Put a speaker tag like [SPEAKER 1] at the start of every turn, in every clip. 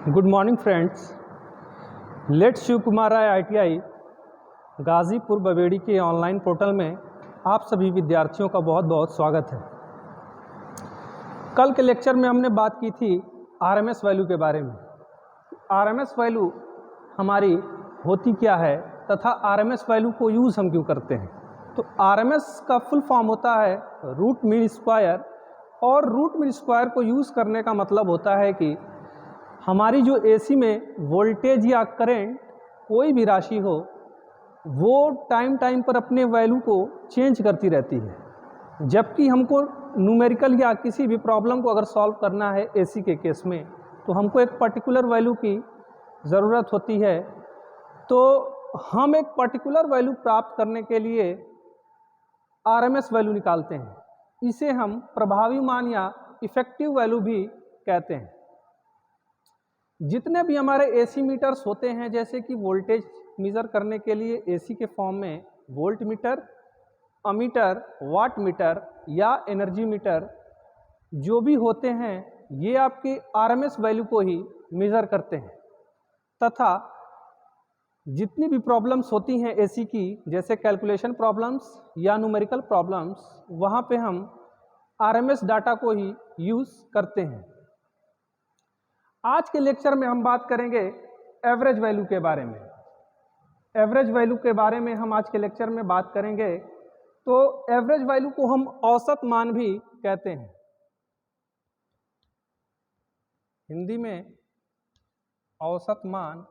[SPEAKER 1] Good morning friends. Late Shiv Kumar Rai ITI Ghazipur बवेड़ी के online portal में आप सभी विद्यार्थियों का बहुत बहुत स्वागत है। कल के लेक्चर में हमने बात की थी RMS वैल्यू के बारे में। RMS वैल्यू हमारी होती क्या है तथा RMS वैल्यू को यूज़ हम क्यों करते हैं। तो RMS का फुल फॉर्म होता है रूट मीन स्क्वायर, और रूट मीन स्क्वायर को यूज़ करने का मतलब होता है कि हमारी जो AC में वोल्टेज या करंट कोई भी राशि हो वो टाइम टाइम पर अपने वैल्यू को चेंज करती रहती है। जबकि हमको न्यूमेरिकल या किसी भी प्रॉब्लम को अगर सॉल्व करना है AC के केस में तो हमको एक पर्टिकुलर वैल्यू की ज़रूरत होती है। तो हम एक पर्टिकुलर वैल्यू प्राप्त करने के लिए RMS वैल्यू निकालते हैं। इसे हम प्रभावी मान या इफ़ेक्टिव वैल्यू भी कहते हैं। जितने भी हमारे AC मीटर्स होते हैं, जैसे कि वोल्टेज मेज़र करने के लिए AC के फॉर्म में voltmeter, ammeter, wattmeter या एनर्जी मीटर जो भी होते हैं, ये आपके RMS वैल्यू को ही मेज़र करते हैं। तथा जितनी भी प्रॉब्लम्स होती हैं AC की, जैसे कैलकुलेशन प्रॉब्लम्स या न्यूमेरिकल प्रॉब्लम्स, वहाँ पे हम RMS डाटा को ही यूज़ करते हैं। आज के लेक्चर में हम बात करेंगे एवरेज वैल्यू के बारे में। एवरेज वैल्यू के बारे में हम आज के लेक्चर में बात करेंगे। तो एवरेज वैल्यू को हम औसत मान भी कहते हैं। हिंदी में औसत मान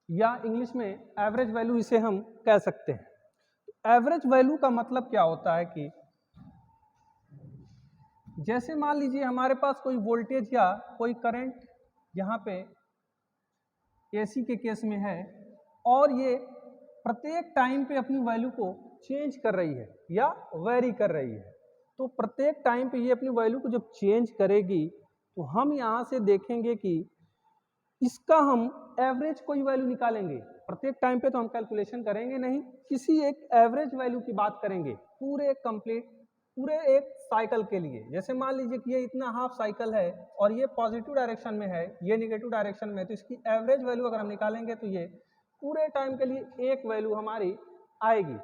[SPEAKER 1] या इंग्लिश में एवरेज वैल्यू इसे हम कह सकते हैं। एवरेज वैल्यू का मतलब क्या होता है कि जैसे मान लीजिए हमारे पास कोई वोल्टेज या कोई करंट यहाँ पे AC के केस में है और ये प्रत्येक टाइम पे अपनी वैल्यू को चेंज कर रही है या वेरी कर रही है। तो प्रत्येक टाइम पे ये अपनी वैल्यू को जब चेंज करेगी तो हम यहाँ से देखेंगे कि इसका हम एवरेज कोई वैल्यू निकालेंगे। प्रत्येक टाइम पे तो हम कैलकुलेशन करेंगे नहीं, किसी एक एवरेज वैल्यू की बात करेंगे पूरे एक साइकिल के लिए। जैसे मान लीजिए कि ये इतना हाफ साइकिल है और ये पॉजिटिव डायरेक्शन में है, ये निगेटिव डायरेक्शन में है, तो इसकी एवरेज वैल्यू अगर हम निकालेंगे तो ये पूरे टाइम के लिए एक वैल्यू हमारी आएगी।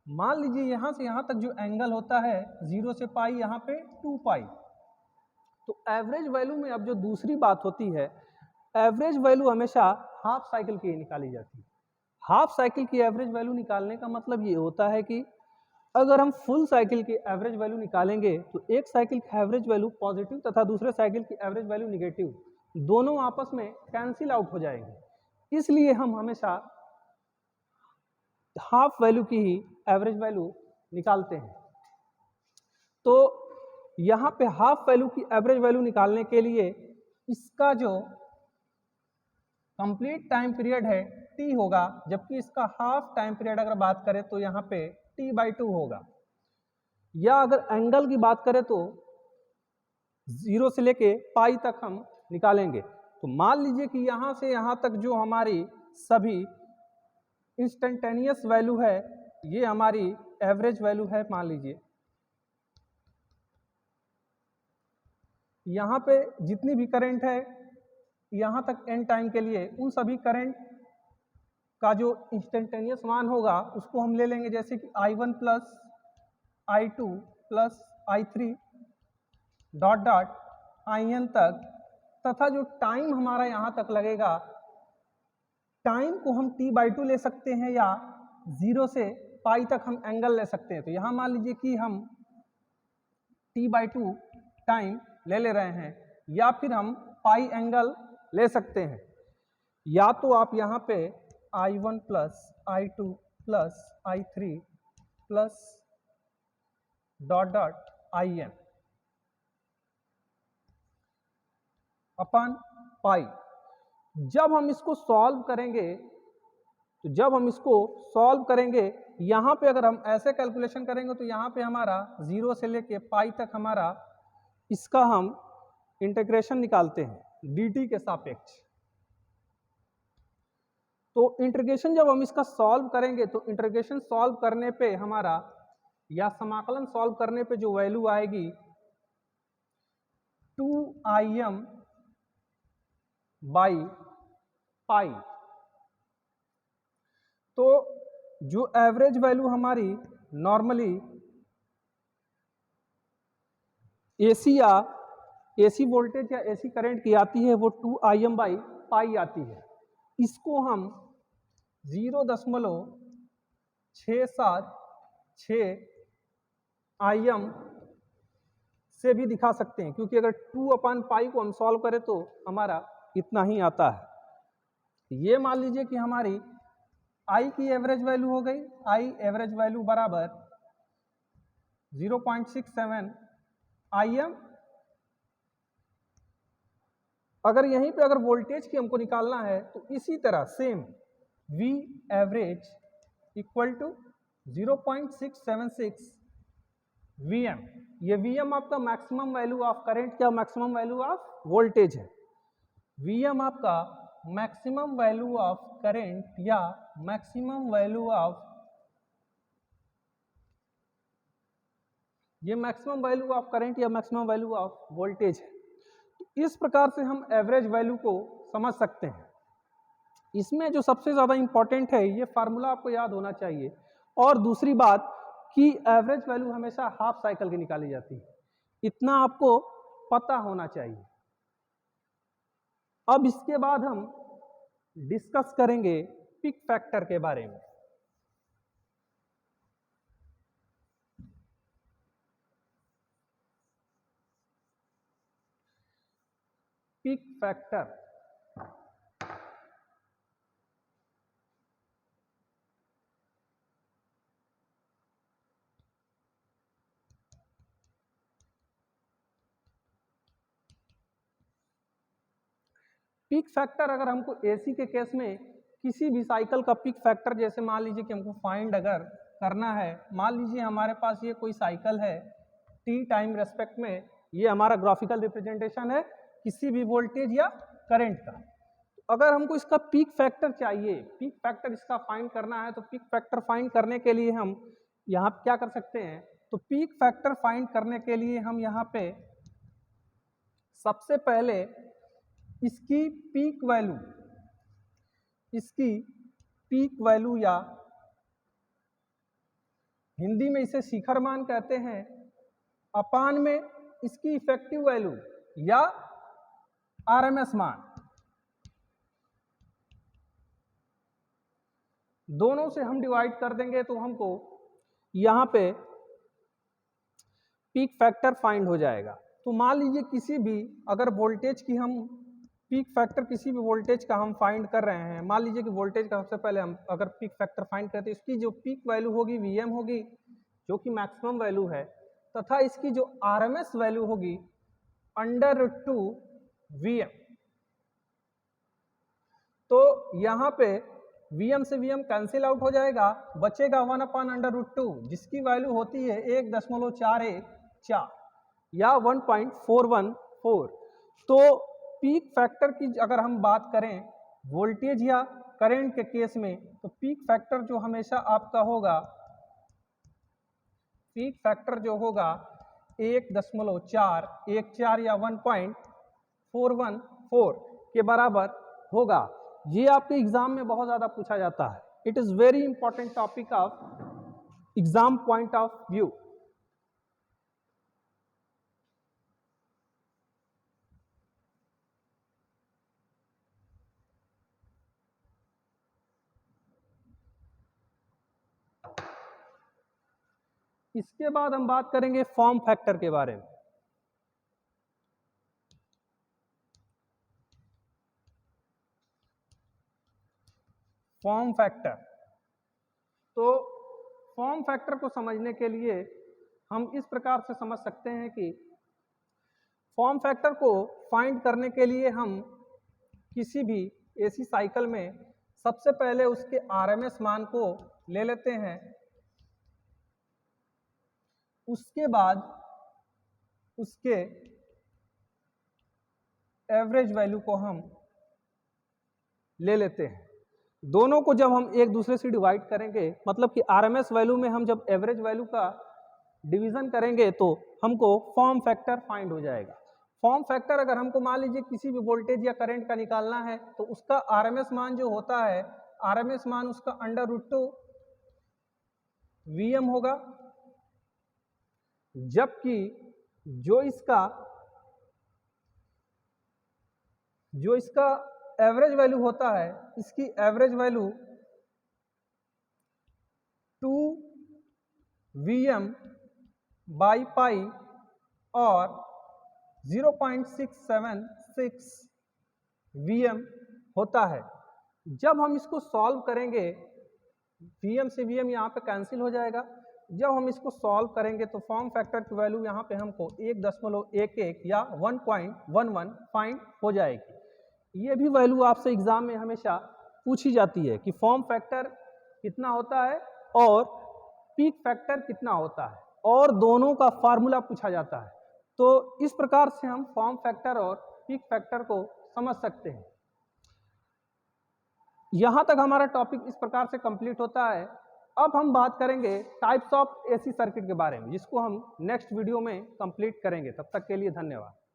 [SPEAKER 1] मान लीजिए यहाँ से यहाँ तक जो एंगल होता है 0 से पाई, यहाँ पे 2 पाई। तो एवरेज वैल्यू में अब जो दूसरी बात होती है, एवरेज वैल्यू हमेशा हाफ साइकिल की निकाली जाती है। हाफ साइकिल की एवरेज वैल्यू निकालने का मतलब ये होता है कि अगर हम फुल साइकिल की एवरेज वैल्यू निकालेंगे तो एक साइकिल की एवरेज वैल्यू पॉजिटिव तथा दूसरे साइकिल की एवरेज वैल्यू निगेटिव, दोनों आपस में कैंसिल आउट हो जाएंगे। इसलिए हम हमेशा हाफ वैल्यू की ही एवरेज वैल्यू निकालते हैं। तो यहाँ पे हाफ वैल्यू की एवरेज वैल्यू निकालने के लिए इसका जो कंप्लीट टाइम पीरियड है T होगा, जबकि इसका हाफ टाइम पीरियड अगर बात करें तो यहाँ पे T/2 होगा। या अगर एंगल की बात करें तो 0 से लेके पाई तक हम निकालेंगे। तो मान लीजिए कि यहाँ से यहाँ तक जो हमारी सभी इंस्टेंटेनियस वैल्यू है, ये हमारी एवरेज वैल्यू है। मान लीजिए यहाँ पे जितनी भी करंट है यहाँ तक n टाइम के लिए, उन सभी करंट का जो इंस्टेंटेनियस मान होगा उसको हम ले लेंगे, जैसे कि I1 plus I2 plus I3 dot dot IN तक। तथा जो टाइम हमारा यहाँ तक लगेगा, टाइम को हम T/2 ले सकते हैं या 0 से पाई तक हम एंगल ले सकते हैं। तो यहाँ मान लीजिए कि हम T/2 टाइम ले रहे हैं, या फिर हम पाई एंगल ले सकते हैं। या तो आप यहाँ पे I1 plus I2 plus I3 plus dot dot IN अपन पाई। जब हम इसको सॉल्व करेंगे यहाँ पे अगर हम ऐसे कैलकुलेशन करेंगे तो यहाँ पे हमारा 0 से लेके पाई तक हमारा इसका हम इंटीग्रेशन निकालते हैं dt के सापेक्ष। तो इंटीग्रेशन जब हम इसका सॉल्व करेंगे तो इंटीग्रेशन सॉल्व करने पे हमारा या समाकलन सॉल्व करने पे जो वैल्यू आएगी 2Im बाई पाई। तो जो एवरेज वैल्यू हमारी नॉर्मली एसी या एसी वोल्टेज या एसी करंट की आती है वो 2Im बाई पाई आती है। इसको हम 0.676 Im से भी दिखा सकते हैं, क्योंकि अगर 2/पाई को हम सॉल्व करें तो हमारा इतना ही आता है। ये मान लीजिए कि हमारी I की एवरेज वैल्यू हो गई, I एवरेज वैल्यू बराबर 0.67 Im। अगर यहीं पे अगर वोल्टेज की हमको निकालना है तो इसी तरह same V average equal to 0.676 Vm। ये Vm आपका मैक्सिमम वैल्यू ऑफ करंट या मैक्सिमम वैल्यू ऑफ वोल्टेज है। Vm आपका मैक्सिमम वैल्यू ऑफ करंट या मैक्सिमम वैल्यू ऑफ, ये मैक्सिमम वैल्यू ऑफ करंट या मैक्सिमम वैल्यू ऑफ वोल्टेज है। तो इस प्रकार से हम एवरेज वैल्यू को समझ सकते हैं। इसमें जो सबसे ज़्यादा इंपॉर्टेंट है, ये फार्मूला आपको याद होना चाहिए। और दूसरी बात कि एवरेज वैल्यू हमेशा हाफ साइकिल की निकाली जाती है, इतना आपको पता होना चाहिए। अब इसके बाद हम डिस्कस करेंगे पीक फैक्टर के बारे में। पीक फैक्टर पीक फैक्टर अगर हमको एसी के केस में किसी भी साइकिल का पीक फैक्टर, जैसे मान लीजिए कि हमको फाइंड अगर करना है, मान लीजिए हमारे पास ये कोई साइकिल है टी टाइम रेस्पेक्ट में, ये हमारा ग्राफिकल रिप्रेजेंटेशन है किसी भी वोल्टेज या करंट का। अगर हमको इसका पीक फैक्टर चाहिए, पीक फैक्टर इसका फाइंड करना है, तो पीक फैक्टर फाइंड करने के लिए हम यहाँ क्या कर सकते हैं, तो पीक फैक्टर फाइंड करने के लिए हम यहाँ पे सबसे पहले इसकी पीक वैल्यू या हिंदी में इसे शिखर मान कहते हैं, अपान में इसकी इफेक्टिव वैल्यू या आरएमएस मान, दोनों से हम डिवाइड कर देंगे तो हमको यहाँ पे पीक फैक्टर फाइंड हो जाएगा। तो मान लीजिए किसी भी अगर वोल्टेज की हम पीक फैक्टर किसी भी वोल्टेज का हम फाइंड कर रहे हैं, मान लीजिए कि वोल्टेज का सबसे पहले हम अगर पीक फैक्टर फाइंड करते हैं, इसकी जो पीक वैल्यू होगी Vm होगी, जो कि मैक्सिमम वैल्यू है, तथा इसकी जो आरएमएस वैल्यू होगी √2 Vm। तो यहाँ पे Vm से Vm कैंसिल आउट हो जाएगा, बचेगा 1/√2, जिसकी वैल्यू होती है 1.414 या 1.414। तो पीक फैक्टर की अगर हम बात करें वोल्टेज या करंट के केस में, तो पीक फैक्टर जो हमेशा आपका होगा, पीक फैक्टर जो होगा 1.414 या 1.414 के बराबर होगा। ये आपके एग्जाम में बहुत ज्यादा पूछा जाता है। It is very important topic of exam point of view. इसके बाद हम बात करेंगे फॉर्म फैक्टर के बारे में। फॉर्म फैक्टर, तो फॉर्म फैक्टर को समझने के लिए हम इस प्रकार से समझ सकते हैं कि फॉर्म फैक्टर को फाइंड करने के लिए हम किसी भी एसी साइकिल में सबसे पहले उसके आरएमएस मान को ले लेते हैं, उसके बाद उसके एवरेज वैल्यू को हम ले लेते हैं। दोनों को जब हम एक दूसरे से डिवाइड करेंगे, मतलब कि आरएमएस वैल्यू में हम जब एवरेज वैल्यू का डिवीजन करेंगे, तो हमको फॉर्म फैक्टर फाइंड हो जाएगा। फॉर्म फैक्टर अगर हमको मान लीजिए किसी भी वोल्टेज या करंट का निकालना है तो उसका आरएमएस मान जो होता है, आरएमएस मान उसका √2 Vm होगा, जबकि जो इसका एवरेज वैल्यू होता है, इसकी average value 2 Vm by pi और 0.676 Vm होता है। जब हम इसको सॉल्व करेंगे, Vm से Vm यहाँ पे कैंसिल हो जाएगा। जब हम इसको सॉल्व करेंगे तो फॉर्म फैक्टर की वैल्यू यहाँ पे हमको 1.11 या 1.11 फाइंड हो जाएगी। ये भी वैल्यू आपसे एग्जाम में हमेशा पूछी जाती है कि फॉर्म फैक्टर कितना होता है और पीक फैक्टर कितना होता है, और दोनों का फार्मूला पूछा जाता है। तो इस प्रकार से हम फॉर्म फैक्टर और पीक फैक्टर को समझ सकते हैं। यहाँ तक हमारा टॉपिक इस प्रकार से कंप्लीट होता है। अब हम बात करेंगे टाइप्स ऑफ एसी सर्किट के बारे में, जिसको हम नेक्स्ट वीडियो में कंप्लीट करेंगे। तब तक के लिए धन्यवाद।